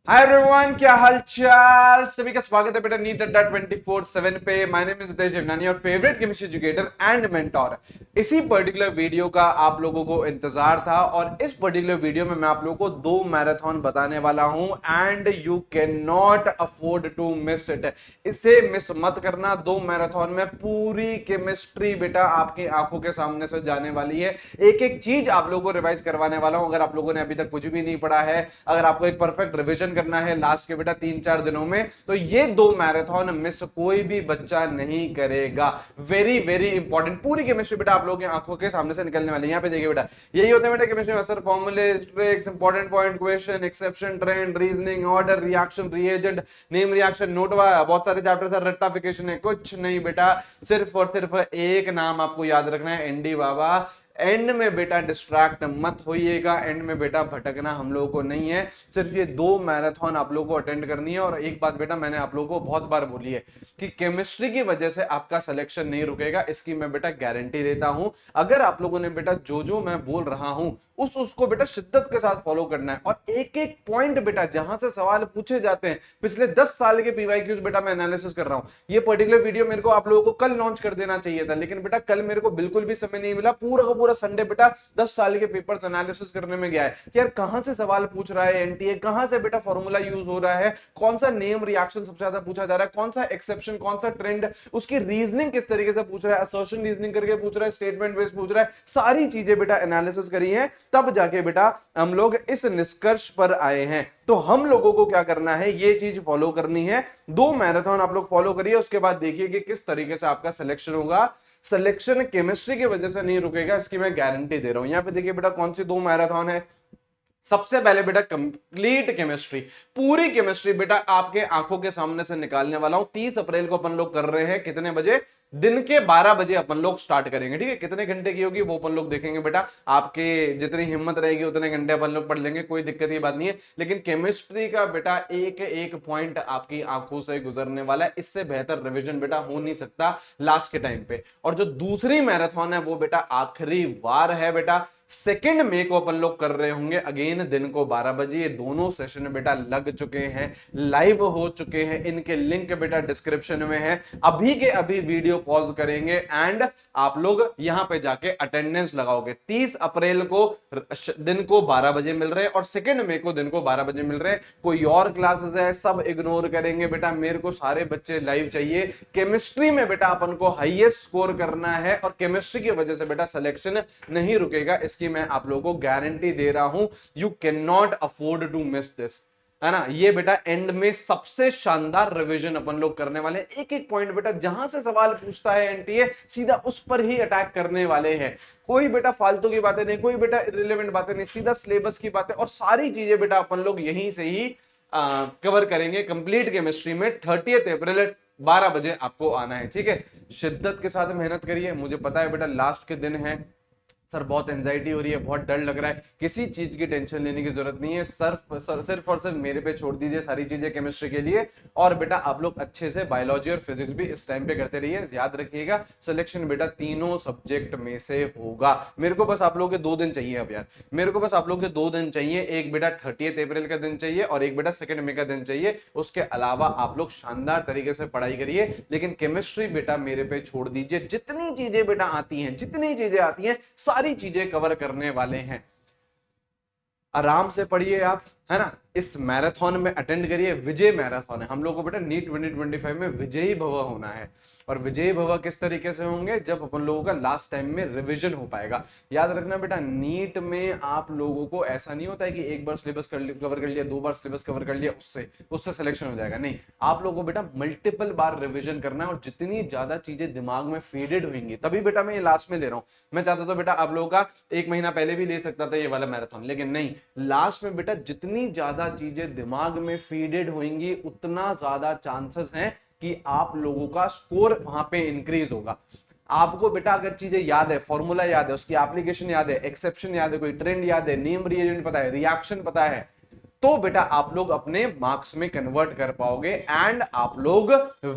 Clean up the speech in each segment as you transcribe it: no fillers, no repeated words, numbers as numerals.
Hi everyone, क्या हालचाल। सभी का स्वागत है बेटा नीट अड्डा 24/7 पे। My name is Hitesh Devnani और favourite chemistry educator and mentor. इसी पर्टिकुलर वीडियो का आप लोगों को इंतजार था और इस पर्टिकुलर वीडियो में मैं आप लोगों को दो मैराथन बताने वाला हूं and you can not afford to miss it. इसे मिस मत करना। दो मैराथन में पूरी केमिस्ट्री बेटा आपकी आंखों के सामने से जाने वाली है। एक एक चीज आप लोगों को रिवाइज करवाने वाला हूं। अगर आप लोगों ने अभी तक कुछ भी नहीं पढ़ा है, अगर आपको एक परफेक्ट रिवीजन करना है लास्ट के बेटा 3-4 दिनों में, तो ये दो मैराथन मिस कोई भी बच्चा नहीं करेगा। Very very important. पूरी केमिस्ट्री बेटा आप लोगों की आंखों के सामने से निकलने वाली है। यहाँ पे देखिए बेटा, यही होते हैं बेटा केमिस्ट्री में सर, फॉर्मूले, tricks, important point, question, exception, trend, reasoning, order, reaction, reagent, name, reaction, note. बहुत सारे चैप्टर सर रट्टाफिकेशन है, कुछ नहीं बेटा। सिर्फ और सिर्फ एक नाम आपको याद रखना है, एनडी बाबा। एंड में बेटा डिस्ट्रैक्ट मत होइएगा, एंड में बेटा भटकना हम लोगों को नहीं है। सिर्फ ये दो मैराथन आप लोगों को अटेंड करनी है। और एक बात बेटा मैंने आप लोगों को बहुत बार बोली है कि केमिस्ट्री की वजह से आपका सिलेक्शन नहीं रुकेगा, इसकी मैं बेटा गारंटी देता हूं। अगर आप लोगों ने बेटा जो जो मैं बोल रहा हूं उसको बेटा शिद्दत के साथ फॉलो करना है। और एक एक पॉइंट बेटा जहां से सवाल पूछे जाते हैं, पिछले 10 साल के पीवाईक्यूज बेटा मैं एनालिसिस कर रहा हूं। ये पर्टिकुलर वीडियो मेरे को आप लोगों को कल लॉन्च कर देना चाहिए था, लेकिन बेटा कल मेरे को बिल्कुल भी समय नहीं मिला। पूरा का पूरा संडे बेटा 10 साल के पेपर्स एनालिसिस करने में गया है कि यार कहां से सवाल पूछ रहा है एनटीए, कहां से बेटा फॉर्मूला यूज हो रहा है, कौन सा नेम रिएक्शन सबसे ज्यादा पूछा जा रहा है, कौन सा एक्सेप्शन, कौन सा ट्रेंड, उसकी रीजनिंग किस तरीके से पूछ रहा है, असर्शन रीजनिंग करके पूछ रहा है, स्टेटमेंट बेस्ड पूछ रहा है। सारी चीजें बेटा एनालिसिस करी है, तब जाके बेटा हम लोग इस निष्कर्ष पर आए हैं। तो हम लोगों को क्या करना है, ये चीज फॉलो करनी है। दो मैराथन आप लोग फॉलो करिए, उसके बाद देखिए कि किस तरीके से आपका सिलेक्शन होगा। सिलेक्शन केमिस्ट्री की वजह से नहीं रुकेगा, इसकी मैं गारंटी दे रहा हूं। यहां पे देखिए बेटा कौन सी दो मैराथन है। सबसे पहले बेटा कंप्लीट केमिस्ट्री, पूरी केमिस्ट्री बेटा आपके आंखों के सामने से निकालने वाला हूं। 30 अप्रैल को अपन लोग कर रहे हैं। कितने बजे? दिन के 12 बजे अपन लोग स्टार्ट करेंगे, ठीक है। कितने घंटे की होगी वो अपन लोग देखेंगे बेटा। आपके जितनी हिम्मत रहेगी उतने घंटे अपन लोग पढ़ लेंगे, कोई दिक्कत की बात नहीं है। लेकिन केमिस्ट्री का बेटा एक एक पॉइंट आपकी आंखों से गुजरने वाला है। इससे बेहतर रिवीजन बेटा हो नहीं सकता लास्ट के टाइम पे। और जो दूसरी मैराथन है वो बेटा आखिरी वार है बेटा। 2 मई को अपन लोग कर रहे होंगे, अगेन दिन को 12 बजे। ये दोनों सेशन बेटा लग चुके हैं, लाइव हो चुके हैं। इनके लिंक बेटा डिस्क्रिप्शन में है। अभी के अभी वीडियो पॉज करेंगे एंड आप लोग यहां पे जाके अटेंडेंस लगाओगे। 30 अप्रैल को दिन को 12 बजे मिल रहे हैं और 2 मई को दिन को 12 बजे मिल रहे हैं। कोई और क्लासेस है सब इग्नोर करेंगे बेटा। मेरे को सारे बच्चे लाइव चाहिए। केमिस्ट्री में बेटा अपन को हाईएस्ट स्कोर करना है और केमिस्ट्री की वजह से बेटा सिलेक्शन नहीं रुकेगा, इसकी मैं आप लोगों को गारंटी दे रहा हूं। You can not afford to miss this, है ना। ये बेटा एंड में सबसे शानदार रिवीजन अपन लोग करने वाले हैं। एक एक पॉइंट बेटा जहां से सवाल पूछता है एनटीए, सीधा उस पर ही अटैक करने वाले हैं। कोई बेटा फालतू की बातें नहीं, कोई बेटा इररिलेवेंट बातें नहीं, सीधा सिलेबस की बातें। और सारी चीजें बेटा अपन लोग यहीं से ही कवर करेंगे कंप्लीट केमिस्ट्री में। 30 अप्रैल 12 बजे आपको आना है, ठीक है। शिद्दत के साथ मेहनत करिए। मुझे पता है बेटा लास्ट के दिन है सर, बहुत एंजाइटी हो रही है, बहुत डर लग रहा है। किसी चीज की टेंशन लेने की जरूरत नहीं है। सिर्फ और सिर्फ मेरे पे छोड़ दीजिए सारी चीजें केमिस्ट्री के लिए। और बेटा आप लोग अच्छे से बायोलॉजी और फिजिक्स भी इस टाइम पे करते रहिए। याद रखिएगा सिलेक्शन बेटा तीनों सब्जेक्ट में से होगा। मेरे को बस आप लोगों के 2 दिन चाहिए अब यार। मेरे को बस आप लोगों के 2 दिन चाहिए। एक बेटा 30 अप्रैल का दिन चाहिए और एक बेटा 2 मई का दिन चाहिए। उसके अलावा आप लोग शानदार तरीके से पढ़ाई करिए, लेकिन केमिस्ट्री बेटा मेरे पे छोड़ दीजिए। जितनी चीजें बेटा आती हैं, जितनी चीजें आती हैं, सारी चीजें कवर करने वाले हैं। आराम से पढ़िए आप, है ना। इस मैराथन में अटेंड करिए। विजय मैराथन है हम लोग को बेटा। नीट 2025 में विजयी भव होना है। और विजयी भव किस तरीके से होंगे? जब अपन लोगों का लास्ट टाइम में रिवीजन हो पाएगा। याद रखना बेटा, नीट में आप लोगों को ऐसा नहीं होता है कि एक बार सिलेबस कवर कर लिया, 2 बार सिलेबस कवर कर लिया, उससे सिलेक्शन हो जाएगा। नहीं, आप लोगों को बेटा मल्टीपल बार रिवीजन करना है। और जितनी ज्यादा चीजें दिमाग में फीडेड होंगी, तभी बेटा मैं ये लास्ट में दे रहा हूं। मैं चाहता था बेटा आप लोगों का 1 महीना पहले भी ले सकता था ये वाला मैराथन, लेकिन नहीं, लास्ट में बेटा जितनी ज्यादा चीजें दिमाग में फीडेड होंगी, उतना ज्यादा चांसेस हैं कि आप लोगों का स्कोर वहां पे इंक्रीज होगा। आपको बेटा अगर चीजें याद है, फॉर्मूला याद है, उसकी एप्लीकेशन याद है, एक्सेप्शन याद है, कोई ट्रेंड याद है, नेम रिएजेंट पता है, रिएक्शन पता है, तो बेटा आप लोग अपने मार्क्स में कन्वर्ट कर पाओगे एंड आप लोग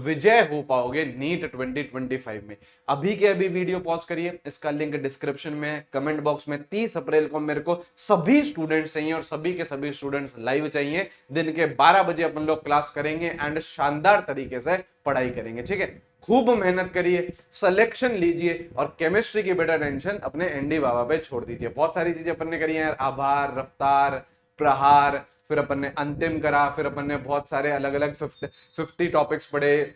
विजय हो पाओगे नीट 2025 में। अभी के अभी वीडियो पॉज करिए, इसका लिंक डिस्क्रिप्शन में है, कमेंट बॉक्स में 30 अप्रैल को मेरे को सभी स्टूडेंट्स चाहिए और सभी के सभी स्टूडेंट्स लाइव चाहिए। दिन के 12 बजे अपन लोग क्लास करेंगे एंड शानदार तरीके से पढ़ाई करेंगे, ठीक है। खूब मेहनत करिए, सिलेक्शन लीजिए और केमिस्ट्री की बेटा टेंशन अपने एनडी बाबा पे छोड़ दीजिए। बहुत सारी चीजें अपन ने करी हैं यार, आभार, रफ्तार, प्रहार, फिर अपन ने अंतिम करा, फिर अपन ने बहुत सारे अलग अलग 50 टॉपिक्स पढ़े,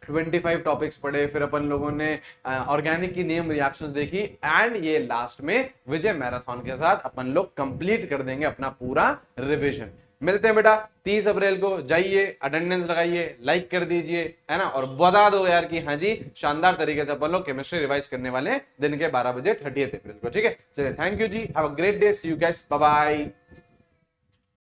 25 टॉपिक्स पढ़े, फिर अपन लोगों ने ऑर्गेनिक की नेम रिएक्शंस देखी एंड ये लास्ट में विजय मैराथन के साथ अपन लोग कंप्लीट कर देंगे अपना पूरा रिवीजन। मिलते हैं बेटा 30 अप्रैल को, जाइए अटेंडेंस लगाइए, लाइक कर दीजिए, है ना, और बता दो यार कि हाँ जी शानदार तरीके से अपन लोग केमिस्ट्री रिवाइज करने वाले हैं दिन के 12 बजे 30 अप्रैल को, ठीक है। चलिए thank you ji, have a great day, see you guys, bye bye.